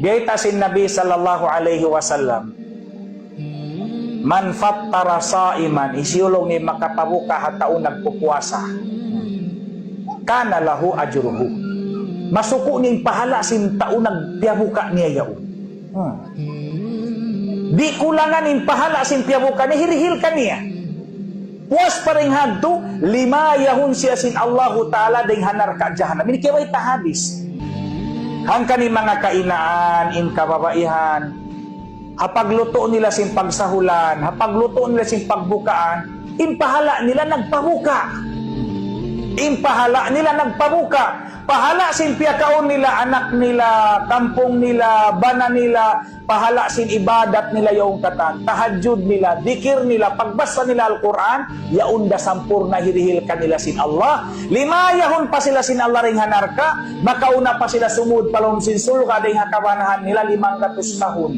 Gaita sin Nabi sallallahu alaihi wasallam, man fattara saiman, isiyulong ni makapabuka hataon nagpupuasa, kana lahu ajruhu. Masuko ning pahala sin taon nagpiabuka niya yaon. Di kulangan ning pahala sin piabuka ni hirihil kaniya. Puas paring hadto, 5 yahon siya sin Allahu Ta'ala ding hanar ka jahanam. Ini kaya tahabis. Hangka ni mga kainaan, in kababaihan, hapagluto nila sin pagsahulan, hapagluto nila sin pagbukaan, impahala nila nagpabuka. Impahala nila nagpabuka. Pahala sin piyakaon nila, anak nila, kampong nila, bana nila, pahala sin ibadat nila yung katan, tahajud nila, dikir nila, pagbasa nila Al-Quran, yaon da sampur na hirihil kanila sin Allah. 5 yahon pa sila sin Allah ring hanarka, makauna pa sila sumud palong sin sulka ding hakabanahan nila 500 tahun.